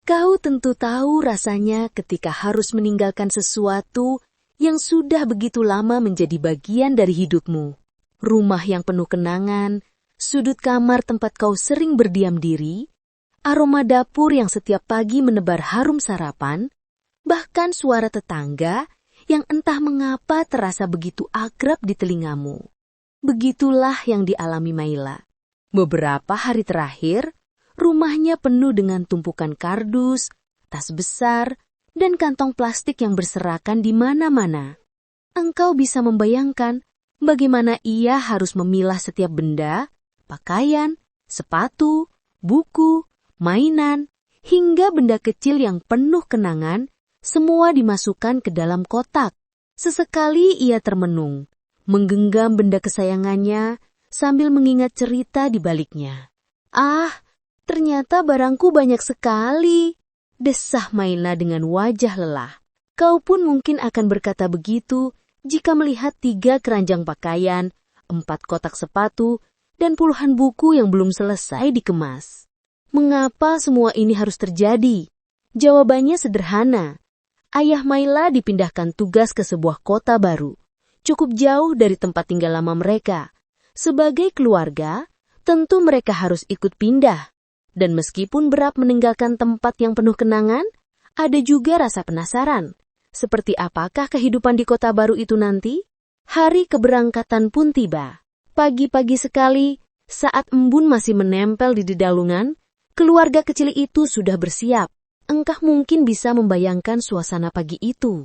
Kau tentu tahu rasanya ketika harus meninggalkan sesuatu yang sudah begitu lama menjadi bagian dari hidupmu. Rumah yang penuh kenangan, sudut kamar tempat kau sering berdiam diri, aroma dapur yang setiap pagi menebar harum sarapan, bahkan suara tetangga yang entah mengapa terasa begitu akrab di telingamu. Begitulah yang dialami Maila. Beberapa hari terakhir, rumahnya penuh dengan tumpukan kardus, tas besar, dan kantong plastik yang berserakan di mana-mana. Engkau bisa membayangkan bagaimana ia harus memilah setiap benda, pakaian, sepatu, buku, mainan, hingga benda kecil yang penuh kenangan, semua dimasukkan ke dalam kotak. Sesekali ia termenung, menggenggam benda kesayangannya sambil mengingat cerita di baliknya. Ternyata barangku banyak sekali, desah Maila dengan wajah lelah. Kau pun mungkin akan berkata begitu jika melihat 3 keranjang pakaian, 4 kotak sepatu, dan puluhan buku yang belum selesai dikemas. Mengapa semua ini harus terjadi? Jawabannya sederhana. Ayah Maila dipindahkan tugas ke sebuah kota baru, cukup jauh dari tempat tinggal lama mereka. Sebagai keluarga, tentu mereka harus ikut pindah. Dan meskipun berat meninggalkan tempat yang penuh kenangan, ada juga rasa penasaran. Seperti apakah kehidupan di kota baru itu nanti? Hari keberangkatan pun tiba. Pagi-pagi sekali, saat embun masih menempel di dedalungan, keluarga kecil itu sudah bersiap. Engkau mungkin bisa membayangkan suasana pagi itu.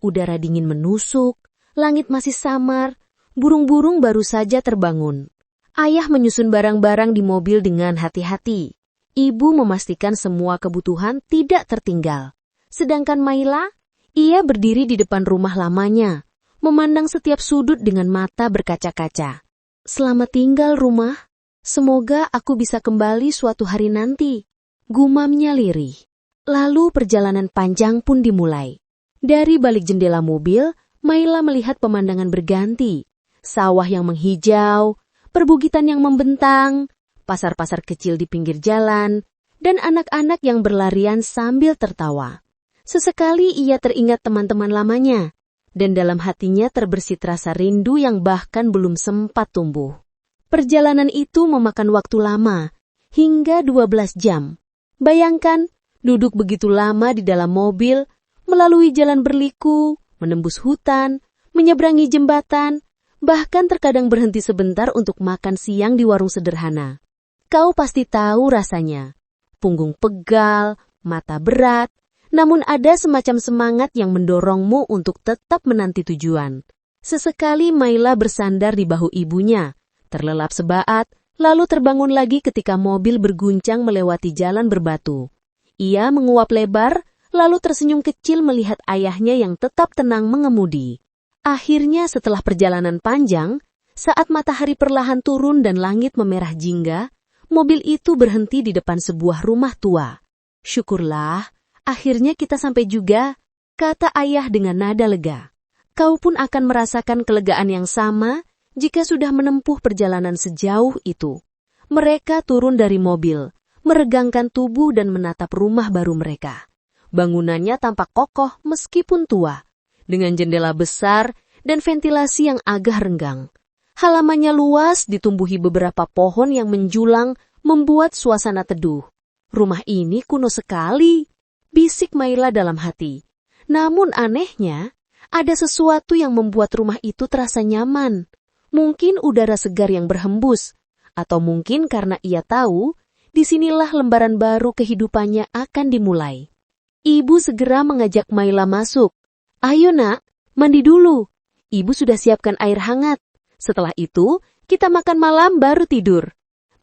Udara dingin menusuk, langit masih samar, burung-burung baru saja terbangun. Ayah menyusun barang-barang di mobil dengan hati-hati. Ibu memastikan semua kebutuhan tidak tertinggal. Sedangkan Maila, ia berdiri di depan rumah lamanya, memandang setiap sudut dengan mata berkaca-kaca. Selamat tinggal rumah, semoga aku bisa kembali suatu hari nanti, gumamnya lirih. Lalu perjalanan panjang pun dimulai. Dari balik jendela mobil, Maila melihat pemandangan berganti. Sawah yang menghijau, perbukitan yang membentang, pasar-pasar kecil di pinggir jalan, dan anak-anak yang berlarian sambil tertawa. Sesekali ia teringat teman-teman lamanya, dan dalam hatinya terbersit rasa rindu yang bahkan belum sempat tumbuh. Perjalanan itu memakan waktu lama, hingga 12 jam. Bayangkan, duduk begitu lama di dalam mobil, melalui jalan berliku, menembus hutan, menyeberangi jembatan, bahkan terkadang berhenti sebentar untuk makan siang di warung sederhana. Kau pasti tahu rasanya. Punggung pegal, mata berat, namun ada semacam semangat yang mendorongmu untuk tetap menanti tujuan. Sesekali Maila bersandar di bahu ibunya, terlelap sebaat, lalu terbangun lagi ketika mobil berguncang melewati jalan berbatu. Ia menguap lebar, lalu tersenyum kecil melihat ayahnya yang tetap tenang mengemudi. Akhirnya setelah perjalanan panjang, saat matahari perlahan turun dan langit memerah jingga, mobil itu berhenti di depan sebuah rumah tua. Syukurlah, akhirnya kita sampai juga, kata ayah dengan nada lega. Kau pun akan merasakan kelegaan yang sama jika sudah menempuh perjalanan sejauh itu. Mereka turun dari mobil, meregangkan tubuh dan menatap rumah baru mereka. Bangunannya tampak kokoh meskipun tua, dengan jendela besar dan ventilasi yang agak renggang. Halamannya luas ditumbuhi beberapa pohon yang menjulang membuat suasana teduh. Rumah ini kuno sekali, bisik Maila dalam hati. Namun anehnya, ada sesuatu yang membuat rumah itu terasa nyaman. Mungkin udara segar yang berhembus, atau mungkin karena ia tahu, disinilah lembaran baru kehidupannya akan dimulai. Ibu segera mengajak Maila masuk. Ayo nak, mandi dulu. Ibu sudah siapkan air hangat. Setelah itu, kita makan malam baru tidur.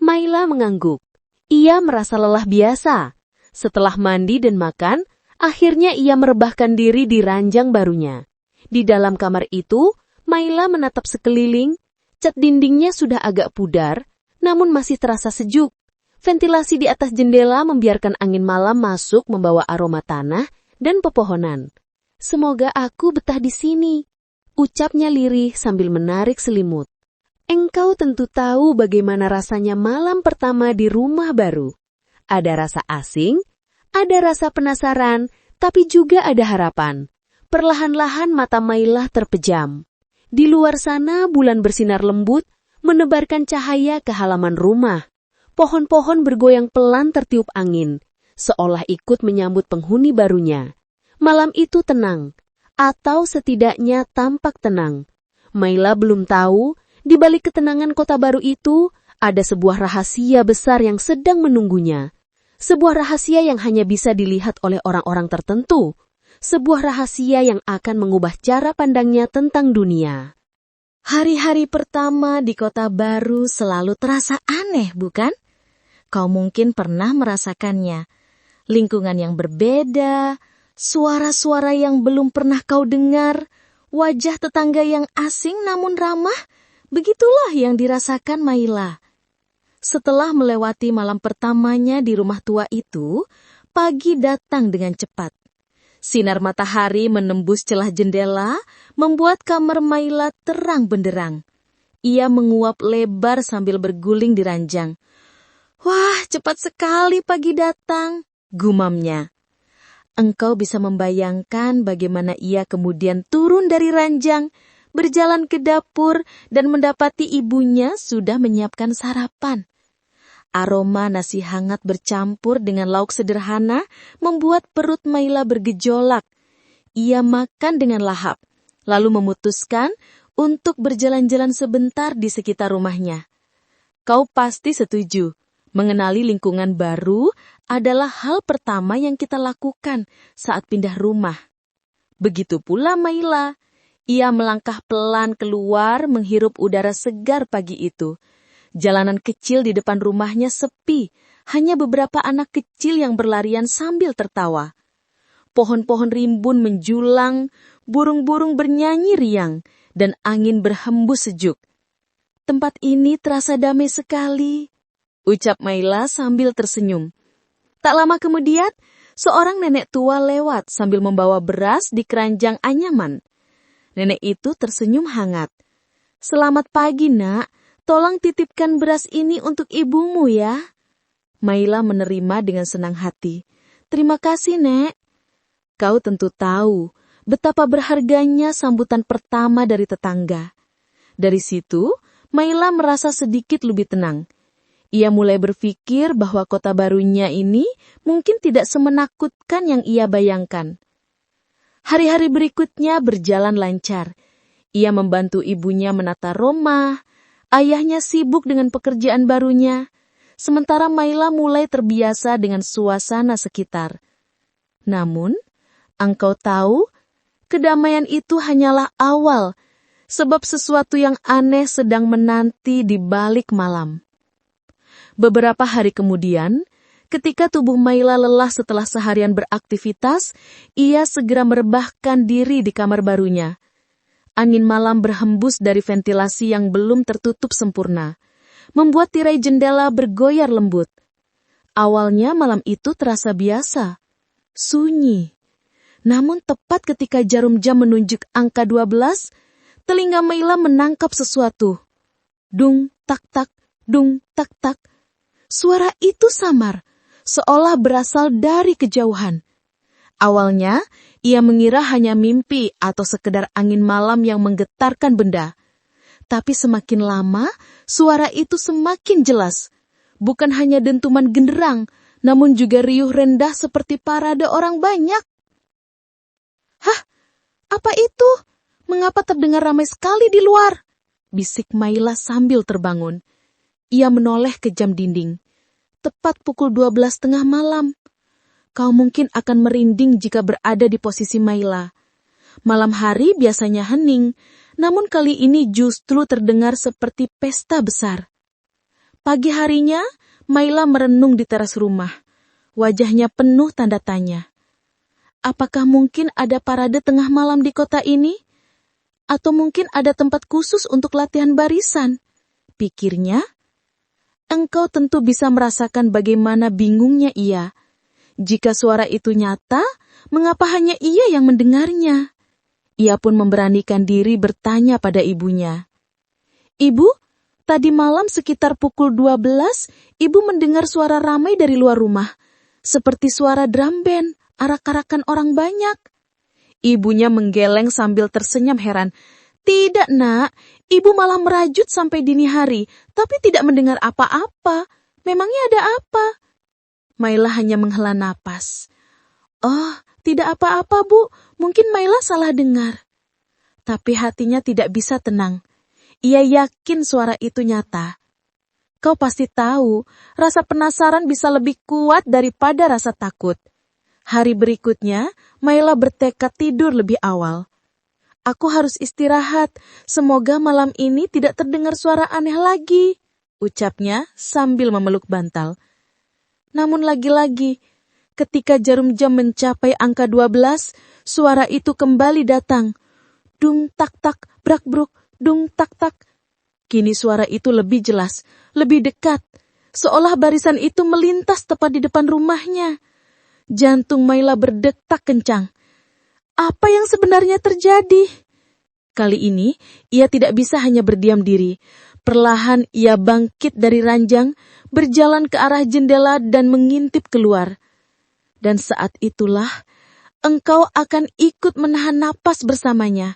Maila mengangguk. Ia merasa lelah biasa. Setelah mandi dan makan, akhirnya ia merebahkan diri di ranjang barunya. Di dalam kamar itu, Maila menatap sekeliling. Cat dindingnya sudah agak pudar, namun masih terasa sejuk. Ventilasi di atas jendela membiarkan angin malam masuk membawa aroma tanah dan pepohonan. Semoga aku betah di sini, ucapnya lirih sambil menarik selimut. Engkau tentu tahu bagaimana rasanya malam pertama di rumah baru. Ada rasa asing, Ada rasa penasaran, tapi juga ada harapan. Perlahan-lahan mata Mailah terpejam. Di luar sana bulan bersinar lembut, menebarkan cahaya ke halaman rumah. Pohon-pohon bergoyang pelan tertiup angin, seolah ikut menyambut penghuni barunya. Malam itu tenang, atau setidaknya tampak tenang. Mailah belum tahu, di balik ketenangan kota baru itu, ada sebuah rahasia besar yang sedang menunggunya. Sebuah rahasia yang hanya bisa dilihat oleh orang-orang tertentu. Sebuah rahasia yang akan mengubah cara pandangnya tentang dunia. Hari-hari pertama di kota baru selalu terasa aneh, bukan? Kau mungkin pernah merasakannya. Lingkungan yang berbeda, suara-suara yang belum pernah kau dengar, wajah tetangga yang asing namun ramah, begitulah yang dirasakan Mailah. Setelah melewati malam pertamanya di rumah tua itu, pagi datang dengan cepat. Sinar matahari menembus celah jendela, membuat kamar Mailah terang benderang. Ia menguap lebar sambil berguling di ranjang. "Wah, cepat sekali pagi datang," gumamnya. Engkau bisa membayangkan bagaimana ia kemudian turun dari ranjang, berjalan ke dapur, dan mendapati ibunya sudah menyiapkan sarapan. Aroma nasi hangat bercampur dengan lauk sederhana membuat perut Mailah bergejolak. Ia makan dengan lahap, lalu memutuskan untuk berjalan-jalan sebentar di sekitar rumahnya. Kau pasti setuju, mengenali lingkungan baru adalah hal pertama yang kita lakukan saat pindah rumah. Begitu pula Mailah. Ia melangkah pelan keluar menghirup udara segar pagi itu. Jalanan kecil di depan rumahnya sepi, hanya beberapa anak kecil yang berlarian sambil tertawa. Pohon-pohon rimbun menjulang, burung-burung bernyanyi riang, dan angin berhembus sejuk. "Tempat ini terasa damai sekali," ucap Mailah sambil tersenyum. Tak lama kemudian, seorang nenek tua lewat sambil membawa beras di keranjang anyaman. Nenek itu tersenyum hangat. "Selamat pagi, Nak. Tolong titipkan beras ini untuk ibumu ya." Mailah menerima dengan senang hati. "Terima kasih, Nek." Kau tentu tahu betapa berharganya sambutan pertama dari tetangga. Dari situ, Mailah merasa sedikit lebih tenang. Ia mulai berpikir bahwa kota barunya ini mungkin tidak semenakutkan yang ia bayangkan. Hari-hari berikutnya berjalan lancar. Ia membantu ibunya menata rumah. Ayahnya sibuk dengan pekerjaan barunya, sementara Mailah mulai terbiasa dengan suasana sekitar. Namun, engkau tahu, kedamaian itu hanyalah awal, sebab sesuatu yang aneh sedang menanti di balik malam. Beberapa hari kemudian, ketika tubuh Mailah lelah setelah seharian beraktivitas, ia segera merebahkan diri di kamar barunya. Angin malam berhembus dari ventilasi yang belum tertutup sempurna, membuat tirai jendela bergoyar lembut. Awalnya malam itu terasa biasa, sunyi. Namun tepat ketika jarum jam menunjuk angka 12, telinga Mailah menangkap sesuatu. Dung, tak, tak, dung, tak, tak. Suara itu samar, seolah berasal dari kejauhan. Awalnya, ia mengira hanya mimpi atau sekedar angin malam yang menggetarkan benda. Tapi semakin lama, suara itu semakin jelas. Bukan hanya dentuman genderang, namun juga riuh rendah seperti parade orang banyak. "Hah? Apa itu? Mengapa terdengar ramai sekali di luar?" bisik Mailah sambil terbangun. Ia menoleh ke jam dinding. Tepat pukul 12 tengah malam. Kau mungkin akan merinding jika berada di posisi Mailah. Malam hari biasanya hening, namun kali ini justru terdengar seperti pesta besar. Pagi harinya, Mailah merenung di teras rumah. Wajahnya penuh tanda tanya. Apakah mungkin ada parade tengah malam di kota ini? Atau mungkin ada tempat khusus untuk latihan barisan? Pikirnya. Engkau tentu bisa merasakan bagaimana bingungnya ia. Jika suara itu nyata, mengapa hanya ia yang mendengarnya? Ia pun memberanikan diri bertanya pada ibunya. "Ibu, tadi malam sekitar pukul 12, ibu mendengar suara ramai dari luar rumah. seperti suara drum band, arak-arakan orang banyak. Ibunya menggeleng sambil tersenyum heran. Tidak, Nak. Ibu malah merajut sampai dini hari, tapi tidak mendengar apa-apa. Memangnya ada apa? Maila hanya menghela napas. Oh, tidak apa-apa, Bu. Mungkin Maila salah dengar. Tapi hatinya tidak bisa tenang. Ia yakin suara itu nyata. Kau pasti tahu, rasa penasaran bisa lebih kuat daripada rasa takut. Hari berikutnya, Maila bertekad tidur lebih awal. Aku harus istirahat, semoga malam ini tidak terdengar suara aneh lagi, ucapnya sambil memeluk bantal. Namun lagi-lagi, ketika jarum jam mencapai angka 12, suara itu kembali datang. Dung tak tak, brak bruk, dung tak tak. Kini suara itu lebih jelas, lebih dekat, seolah barisan itu melintas tepat di depan rumahnya. Jantung Maila berdetak kencang. Apa yang sebenarnya terjadi? Kali ini, ia tidak bisa hanya berdiam diri. Perlahan ia bangkit dari ranjang, berjalan ke arah jendela dan mengintip keluar. Dan saat itulah, engkau akan ikut menahan napas bersamanya.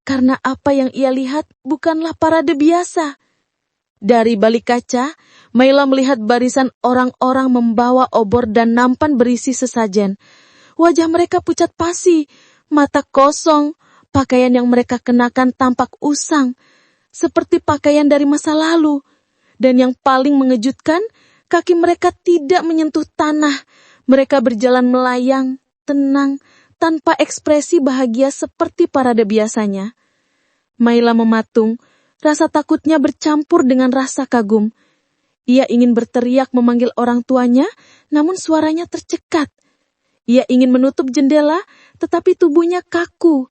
Karena apa yang ia lihat bukanlah parade biasa. Dari balik kaca, Maila melihat barisan orang-orang membawa obor dan nampan berisi sesajen. Wajah mereka pucat pasi, mata kosong, pakaian yang mereka kenakan tampak usang, seperti pakaian dari masa lalu. Dan yang paling mengejutkan, kaki mereka tidak menyentuh tanah. Mereka berjalan melayang, tenang, tanpa ekspresi bahagia seperti parade biasanya. Maila mematung, rasa takutnya bercampur dengan rasa kagum. Ia ingin berteriak memanggil orang tuanya, namun suaranya tercekat. Ia ingin menutup jendela, tetapi tubuhnya kaku.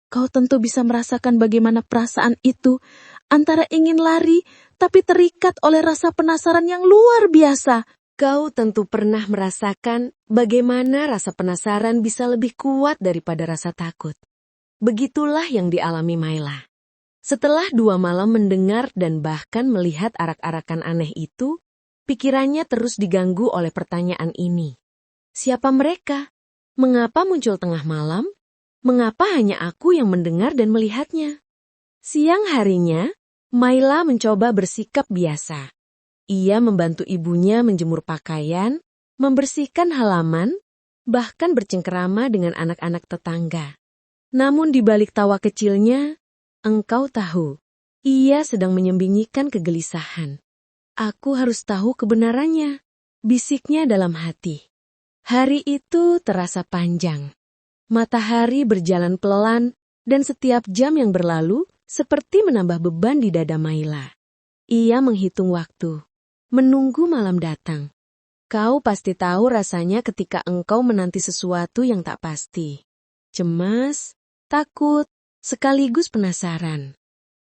Kau tentu bisa merasakan bagaimana perasaan itu, antara ingin lari, tapi terikat oleh rasa penasaran yang luar biasa. Kau tentu pernah merasakan bagaimana rasa penasaran bisa lebih kuat daripada rasa takut. Begitulah yang dialami Maila. Setelah 2 malam mendengar dan bahkan melihat arak-arakan aneh itu, pikirannya terus diganggu oleh pertanyaan ini. Siapa mereka? Mengapa muncul tengah malam? Mengapa hanya aku yang mendengar dan melihatnya? Siang harinya, Maila mencoba bersikap biasa. Ia membantu ibunya menjemur pakaian, membersihkan halaman, bahkan bercengkerama dengan anak-anak tetangga. Namun di balik tawa kecilnya, engkau tahu, ia sedang menyembunyikan kegelisahan. Aku harus tahu kebenarannya, bisiknya dalam hati. Hari itu terasa panjang. Matahari berjalan pelan dan setiap jam yang berlalu seperti menambah beban di dada Maila. Ia menghitung waktu, menunggu malam datang. Kau pasti tahu rasanya ketika engkau menanti sesuatu yang tak pasti. Cemas, takut, sekaligus penasaran.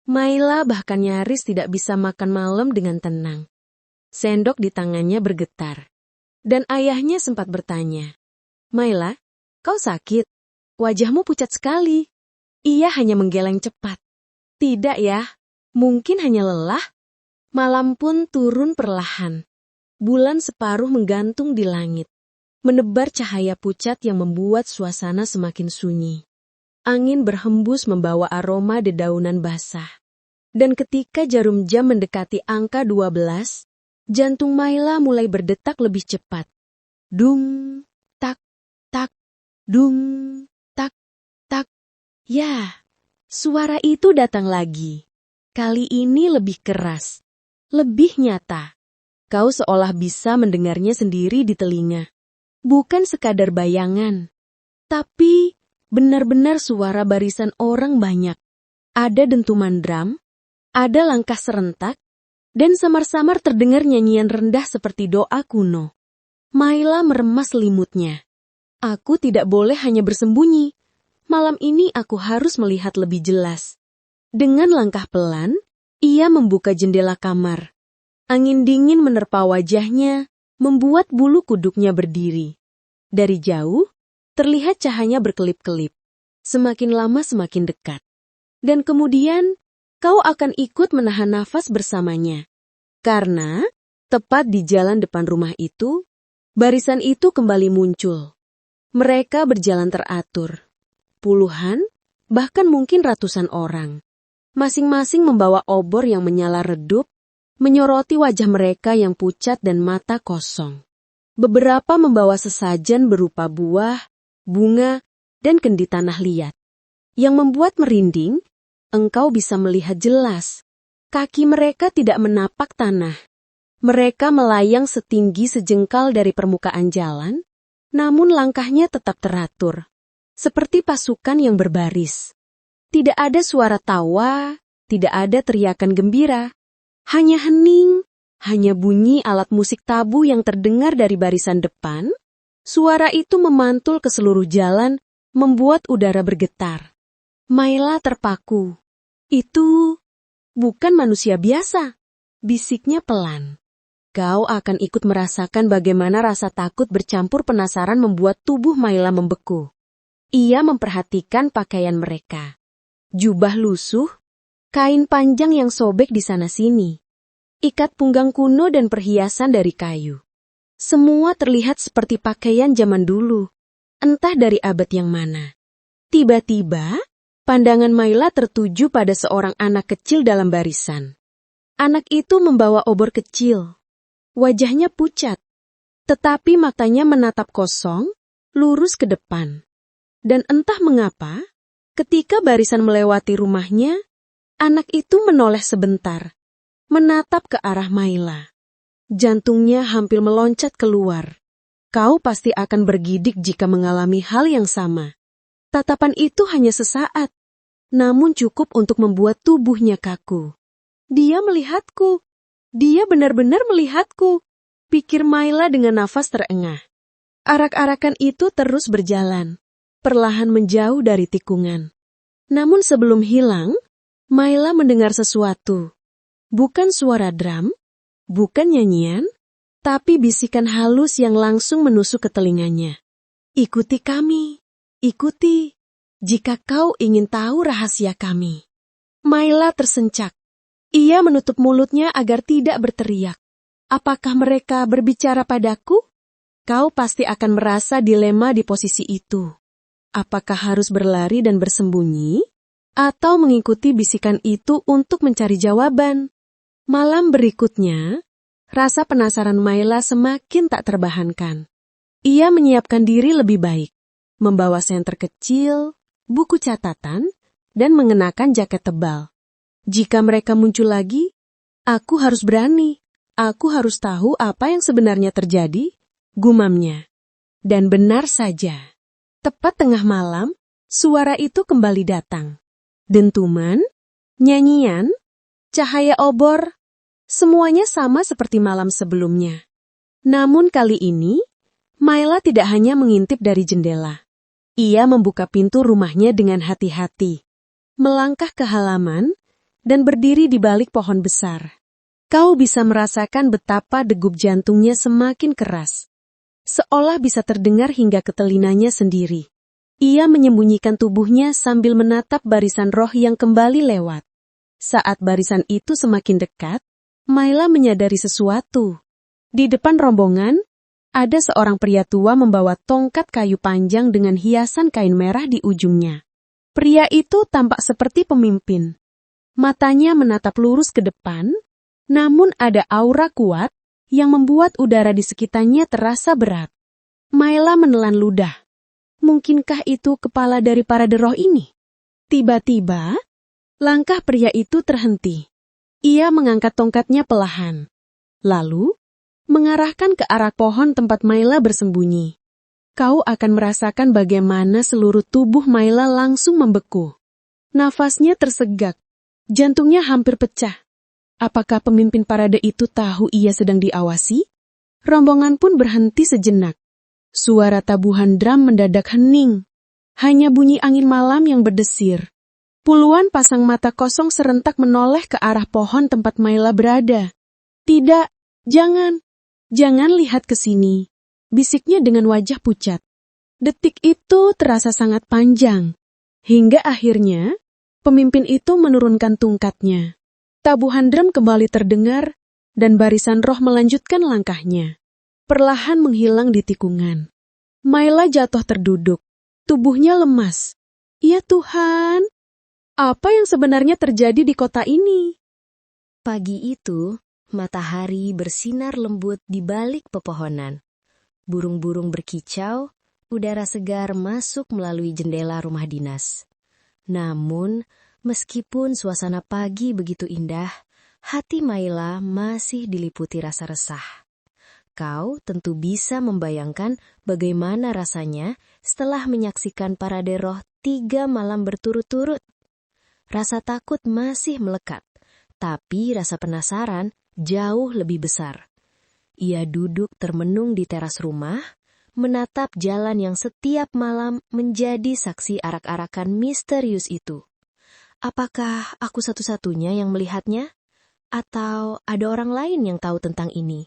Maila bahkan nyaris tidak bisa makan malam dengan tenang. Sendok di tangannya bergetar. Dan ayahnya sempat bertanya, Maila, kau sakit? Wajahmu pucat sekali. Ia hanya menggeleng cepat. Tidak ya, mungkin hanya lelah. Malam pun turun perlahan. Bulan separuh menggantung di langit, menebar cahaya pucat yang membuat suasana semakin sunyi. Angin berhembus membawa aroma dedaunan basah. Dan ketika jarum jam mendekati angka 12, jantung Maila mulai berdetak lebih cepat. Dung, tak, tak, dung, tak, tak. Ya, suara itu datang lagi. Kali ini lebih keras, lebih nyata. Kau seolah bisa mendengarnya sendiri di telinga. Bukan sekadar bayangan, tapi benar-benar suara barisan orang banyak. Ada dentuman drum, ada langkah serentak, dan samar-samar terdengar nyanyian rendah seperti doa kuno. Maila meremas selimutnya. Aku tidak boleh hanya bersembunyi. Malam ini aku harus melihat lebih jelas. Dengan langkah pelan, ia membuka jendela kamar. Angin dingin menerpa wajahnya, membuat bulu kuduknya berdiri. Dari jauh, terlihat cahaya berkelip-kelip. Semakin lama semakin dekat. Dan kemudian, kau akan ikut menahan nafas bersamanya. Karena, tepat di jalan depan rumah itu, Barisan itu kembali muncul. Mereka berjalan teratur. Puluhan, bahkan mungkin ratusan orang. Masing-masing membawa obor yang menyala redup, menyoroti wajah mereka yang pucat dan mata kosong. Beberapa membawa sesajen berupa buah, bunga, dan kendi tanah liat. Yang membuat merinding, engkau bisa melihat jelas. Kaki mereka tidak menapak tanah. Mereka melayang setinggi sejengkal dari permukaan jalan, namun langkahnya tetap teratur. Seperti pasukan yang berbaris. Tidak ada suara tawa, tidak ada teriakan gembira. Hanya hening, hanya bunyi alat musik tabu yang terdengar dari barisan depan. Suara itu memantul ke seluruh jalan, membuat udara bergetar. Maila terpaku. Itu bukan manusia biasa, bisiknya pelan. Kau akan ikut merasakan bagaimana rasa takut bercampur penasaran membuat tubuh Maila membeku. Ia memperhatikan pakaian mereka. Jubah lusuh, kain panjang yang sobek di sana-sini, ikat punggang kuno dan perhiasan dari kayu. Semua terlihat seperti pakaian zaman dulu, entah dari abad yang mana. Tiba-tiba, pandangan Maila tertuju pada seorang anak kecil dalam barisan. Anak itu membawa obor kecil. Wajahnya pucat, tetapi matanya menatap kosong, lurus ke depan. Dan entah mengapa, ketika barisan melewati rumahnya, anak itu menoleh sebentar, menatap ke arah Maila. Jantungnya hampir meloncat keluar. Kau pasti akan bergidik jika mengalami hal yang sama. Tatapan itu hanya sesaat, namun cukup untuk membuat tubuhnya kaku. Dia melihatku. Dia benar-benar melihatku, pikir Maila dengan nafas terengah. Arak-arakan itu terus berjalan, perlahan menjauh dari tikungan. Namun sebelum hilang, Maila mendengar sesuatu. Bukan suara drum, bukan nyanyian, tapi bisikan halus yang langsung menusuk ke telinganya. Ikuti kami, ikuti, jika kau ingin tahu rahasia kami. Maila tersencak. Ia menutup mulutnya agar tidak berteriak. Apakah mereka berbicara padaku? Kau pasti akan merasa dilema di posisi itu. Apakah harus berlari dan bersembunyi? Atau mengikuti bisikan itu untuk mencari jawaban? Malam berikutnya, rasa penasaran Maila semakin tak terbahankan. Ia menyiapkan diri lebih baik. Membawa senter kecil, buku catatan, dan mengenakan jaket tebal. Jika mereka muncul lagi, aku harus berani. Aku harus tahu apa yang sebenarnya terjadi, gumamnya. Dan benar saja. Tepat tengah malam, suara itu kembali datang. Dentuman, nyanyian, cahaya obor, semuanya sama seperti malam sebelumnya. Namun kali ini, Maila tidak hanya mengintip dari jendela. Ia membuka pintu rumahnya dengan hati-hati. Melangkah ke halaman, dan berdiri di balik pohon besar. Kau bisa merasakan betapa degup jantungnya semakin keras. Seolah bisa terdengar hingga ke telinganya sendiri. Ia menyembunyikan tubuhnya sambil menatap barisan roh yang kembali lewat. Saat barisan itu semakin dekat, Maila menyadari sesuatu. Di depan rombongan, ada seorang pria tua membawa tongkat kayu panjang dengan hiasan kain merah di ujungnya. Pria itu tampak seperti pemimpin. Matanya menatap lurus ke depan, namun ada aura kuat yang membuat udara di sekitarnya terasa berat. Maila menelan ludah. Mungkinkah itu kepala dari para roh ini? Tiba-tiba, langkah pria itu terhenti. Ia mengangkat tongkatnya perlahan. Lalu, mengarahkan ke arah pohon tempat Maila bersembunyi. Kau akan merasakan bagaimana seluruh tubuh Maila langsung membeku. Nafasnya tersegak. Jantungnya hampir pecah. Apakah pemimpin parade itu tahu ia sedang diawasi? Rombongan pun berhenti sejenak. Suara tabuhan drum mendadak hening. Hanya bunyi angin malam yang berdesir. Puluhan pasang mata kosong serentak menoleh ke arah pohon tempat Maila berada. Tidak, jangan lihat ke sini, bisiknya dengan wajah pucat. Detik itu terasa sangat panjang. Hingga akhirnya, pemimpin itu menurunkan tongkatnya. Tabuhan drum kembali terdengar, dan barisan roh melanjutkan langkahnya. perlahan menghilang di tikungan. Maila jatuh terduduk. Tubuhnya lemas. Ya Tuhan, apa yang sebenarnya terjadi di kota ini? Pagi itu, matahari bersinar lembut di balik pepohonan. Burung-burung berkicau, udara segar masuk melalui jendela rumah dinas. Namun, meskipun suasana pagi begitu indah, hati Maila masih diliputi rasa resah. Kau tentu bisa membayangkan bagaimana rasanya setelah menyaksikan parade roh 3 malam berturut-turut. Rasa takut masih melekat, tapi rasa penasaran jauh lebih besar. Ia duduk termenung di teras rumah, menatap jalan yang setiap malam menjadi saksi arak-arakan misterius itu. Apakah aku satu-satunya yang melihatnya? Atau ada orang lain yang tahu tentang ini?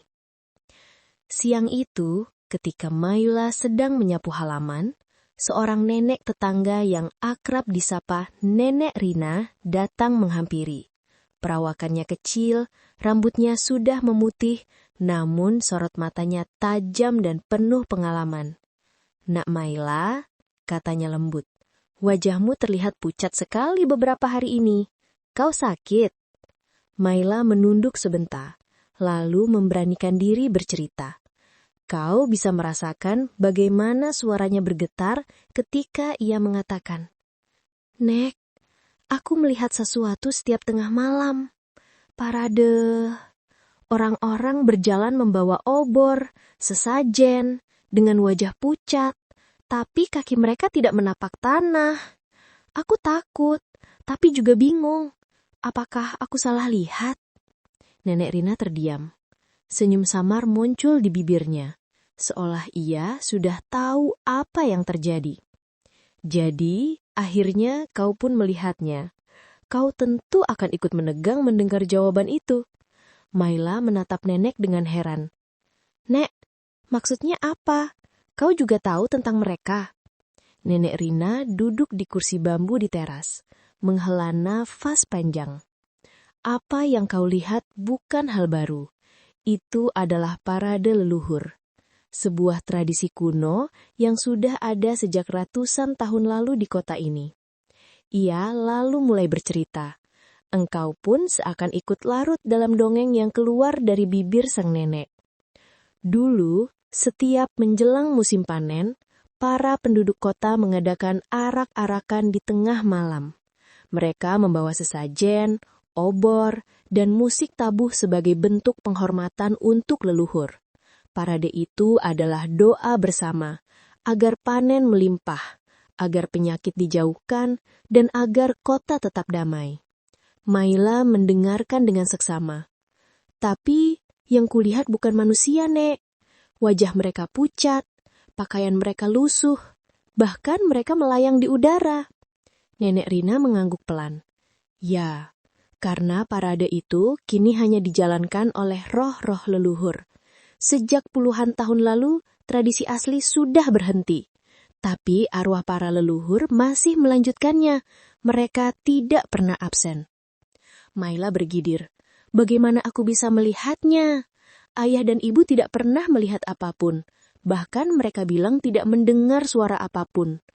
Siang itu, ketika Maila sedang menyapu halaman, seorang nenek tetangga yang akrab disapa Nenek Rina datang menghampiri. Perawakannya kecil, rambutnya sudah memutih, namun sorot matanya tajam dan penuh pengalaman. "Nak Maila," katanya lembut, "wajahmu terlihat pucat sekali beberapa hari ini. Kau sakit?" Maila menunduk sebentar, lalu memberanikan diri bercerita. Kau bisa merasakan bagaimana suaranya bergetar ketika ia mengatakan, "Nek, aku melihat sesuatu setiap tengah malam. Parade. Orang-orang berjalan membawa obor, sesajen, dengan wajah pucat, tapi kaki mereka tidak menapak tanah. Aku takut, tapi juga bingung. Apakah aku salah lihat?" Nenek Rina terdiam. Senyum samar muncul di bibirnya, seolah ia sudah tahu apa yang terjadi. "Jadi, akhirnya kau pun melihatnya. Kau tentu akan ikut menegang mendengar jawaban itu." Maila menatap nenek dengan heran. "Nek, maksudnya apa? Kau juga tahu tentang mereka?" Nenek Rina duduk di kursi bambu di teras, menghela nafas panjang. "Apa yang kau lihat bukan hal baru. Itu adalah parade leluhur. Sebuah tradisi kuno yang sudah ada sejak ratusan tahun lalu di kota ini." Ia lalu mulai bercerita. Engkau pun seakan ikut larut dalam dongeng yang keluar dari bibir sang nenek. Dulu, setiap menjelang musim panen, para penduduk kota mengadakan arak-arakan di tengah malam. Mereka membawa sesajen, obor, dan musik tabuh sebagai bentuk penghormatan untuk leluhur. Parade itu adalah doa bersama, agar panen melimpah, agar penyakit dijauhkan, dan agar kota tetap damai. Maila mendengarkan dengan seksama. "Tapi yang kulihat bukan manusia, Nek. Wajah mereka pucat, pakaian mereka lusuh, bahkan mereka melayang di udara." Nenek Rina mengangguk pelan. "Ya, karena parade itu kini hanya dijalankan oleh roh-roh leluhur. Sejak puluhan tahun lalu, tradisi asli sudah berhenti. Tapi arwah para leluhur masih melanjutkannya. Mereka tidak pernah absen." Maila bergidir. "Bagaimana aku bisa melihatnya? Ayah dan ibu tidak pernah melihat apapun. Bahkan mereka bilang tidak mendengar suara apapun."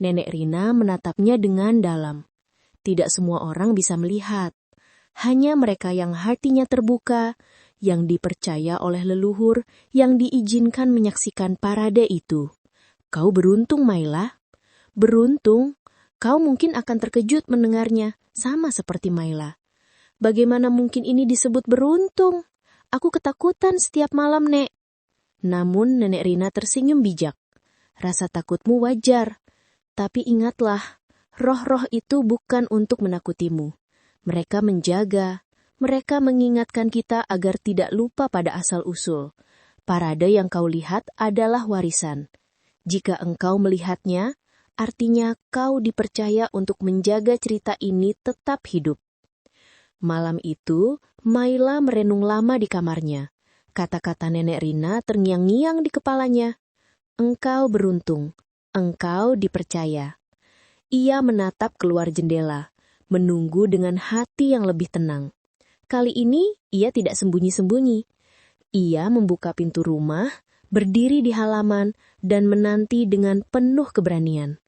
Nenek Rina menatapnya dengan dalam. "Tidak semua orang bisa melihat. Hanya mereka yang hatinya terbuka, yang dipercaya oleh leluhur, yang diizinkan menyaksikan parade itu. Kau beruntung, Maila. Beruntung, kau mungkin akan terkejut mendengarnya, sama seperti Maila. Bagaimana mungkin ini disebut beruntung? Aku ketakutan setiap malam, Nek." Namun Nenek Rina tersenyum bijak. "Rasa takutmu wajar. Tapi ingatlah, roh-roh itu bukan untuk menakutimu. Mereka menjaga, mereka mengingatkan kita agar tidak lupa pada asal-usul. Parade yang kau lihat adalah warisan. Jika engkau melihatnya, artinya kau dipercaya untuk menjaga cerita ini tetap hidup." Malam itu, Maila merenung lama di kamarnya. Kata-kata Nenek Rina terngiang-ngiang di kepalanya. "Engkau beruntung, engkau dipercaya." Ia menatap keluar jendela, menunggu dengan hati yang lebih tenang. Kali ini ia tidak sembunyi-sembunyi. Ia membuka pintu rumah, berdiri di halaman dan menanti dengan penuh keberanian.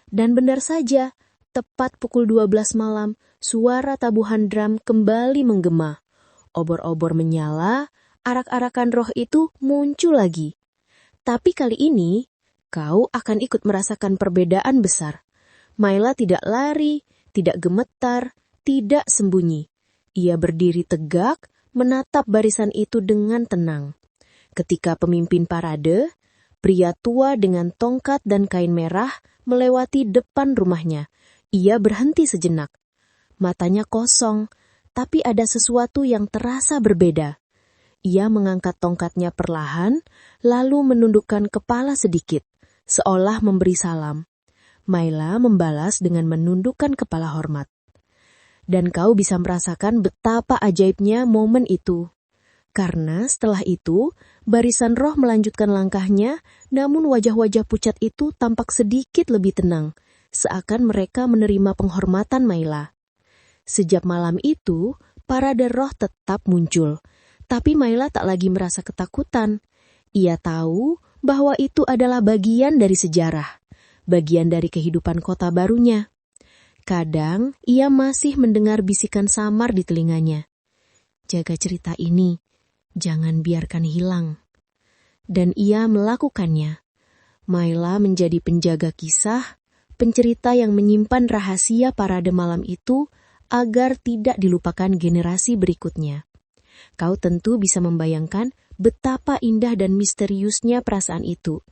Dan benar saja, tepat pukul 12 malam, suara tabuhan drum kembali menggema. Obor-obor menyala, arak-arakan roh itu muncul lagi. Tapi kali ini, kau akan ikut merasakan perbedaan besar. Maila tidak lari, tidak gemetar, tidak sembunyi. Ia berdiri tegak, menatap barisan itu dengan tenang. Ketika pemimpin parade, pria tua dengan tongkat dan kain merah melewati depan rumahnya. Ia berhenti sejenak. Matanya kosong, tapi ada sesuatu yang terasa berbeda. Ia mengangkat tongkatnya perlahan, lalu menundukkan kepala sedikit, seolah memberi salam. Maila membalas dengan menundukkan kepala hormat. Dan kau bisa merasakan betapa ajaibnya momen itu. Karena setelah itu, barisan roh melanjutkan langkahnya, namun wajah-wajah pucat itu tampak sedikit lebih tenang, seakan mereka menerima penghormatan Maila. Sejak malam itu, parade roh tetap muncul, tapi Maila tak lagi merasa ketakutan. Ia tahu bahwa itu adalah bagian dari sejarah, bagian dari kehidupan kota barunya. Kadang ia masih mendengar bisikan samar di telinganya. Jaga cerita ini, jangan biarkan hilang. Dan ia melakukannya. Maila menjadi penjaga kisah, pencerita yang menyimpan rahasia parade malam itu agar tidak dilupakan generasi berikutnya. Kau tentu bisa membayangkan betapa indah dan misteriusnya perasaan itu.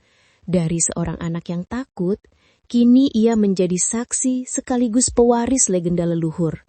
Dari seorang anak yang takut, kini ia menjadi saksi sekaligus pewaris legenda leluhur.